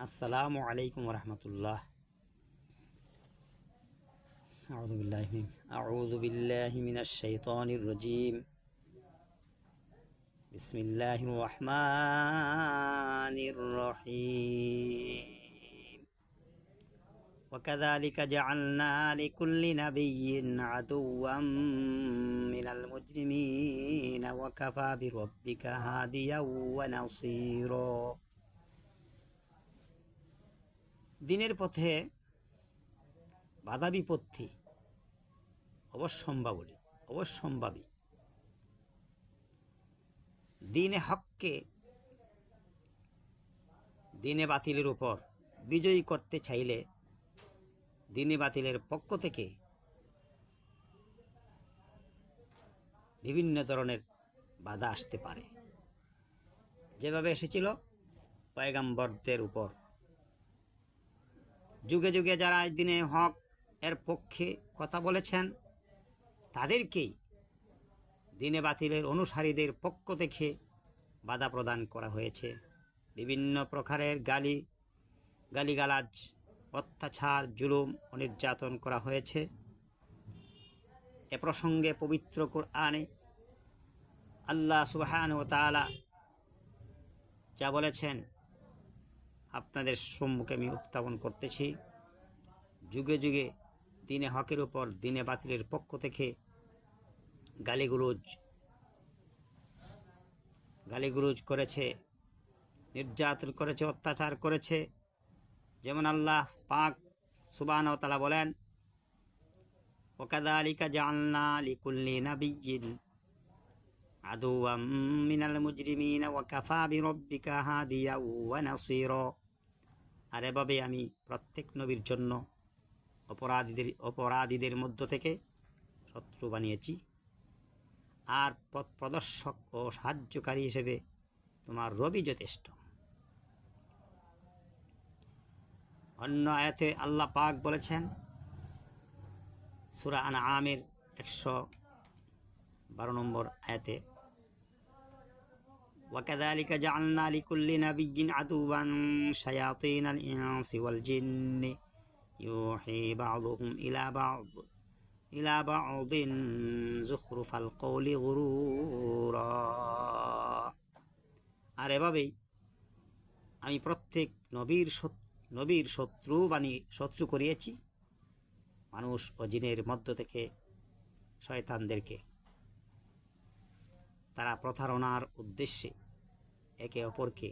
আসসালামু আলাইকুম রহমতুল্লাহ। আউযু বিল্লাহি মিনাশ শাইতানির রাজীম। বিসমিল্লাহির রহমানির রহিম। ওয়াকাযালিকা জাআলনা লিকুল্লি নাবিয়্যিন আদুওয়াম মিনাল মুজরিমিনা ওয়া কাফা বিরাব্বিকা হাদিয়াও ওয়া নাসীরা। দিনের পথে বাধা বিপত্তি অবশ্যম্ভাবী দিনে হককে দিনে বাতিলের উপর বিজয়ী করতে চাইলে দিনে বাতিলের পক্ষ থেকে বিভিন্ন ধরনের বাধা আসতে পারে, যেভাবে এসেছিল পয়গম্বরদের উপর। যুগে যুগে যারা দিনে হক এর পক্ষে কথা বলেছেন তাদেরকেই দিনে বাতিলের অনুসারীদের পক্ষ থেকে বাধা প্রদান করা হয়েছে। বিভিন্ন প্রকারের গালিগালাজ, অত্যাচার, জুলুম ও নির্যাতন করা হয়েছে। এ প্রসঙ্গে পবিত্র কুরআনে আল্লাহ সুবহানাহু ওয়া তাআলা যা বলেছেন আপনাদের সম্মুখে আমি উত্থাপন করতেছি। যুগে যুগে দিনে হকের উপর দিনে বাতিলের পক্ষ থেকে গালিগুলোজ করেছে, নির্যাতন করেছে, অত্যাচার করেছে। যেমন আল্লাহ পাক সুবহানাহু ওয়া তাআলা বলেন, ওয়াকাযালিকা জাআলনা লিকুল্লি নাবিয়্যিন আদুওয়াম মিনাল মুজরিমিনা ওয়া কাফা বিরাব্বিকা হাদিয়াও ওয়া নাসীরা। আর এভাবে আমি প্রত্যেক নবীর জন্য অপরাধীদের মধ্য থেকে শত্রু বানিয়েছি, আর পথ প্রদর্শক ও সাহায্যকারী হিসেবে তোমার রবি যথেষ্ট। অন্য আয়াতে আল্লাহ পাক বলেছেন সূরা আনআমের 112 নম্বর আয়াতে, ওয়াকাযালিকা জাআলনা লিকুল্লি নাবিয়্যিন আদুওয়ান শায়াতিনাল ইনসি ওয়াল জিন্নি ইউহি বা'দুহুম ইলা বা'দিন যুখরুফাল কওলি গুরুরা। আর এভাবেই আমি প্রত্যেক নবীর শত্রু করিয়েছি মানুষ ও জিনের মধ্য থেকে শয়তানদেরকে। তারা প্রতারণার উদ্দেশ্যে একে অপরকে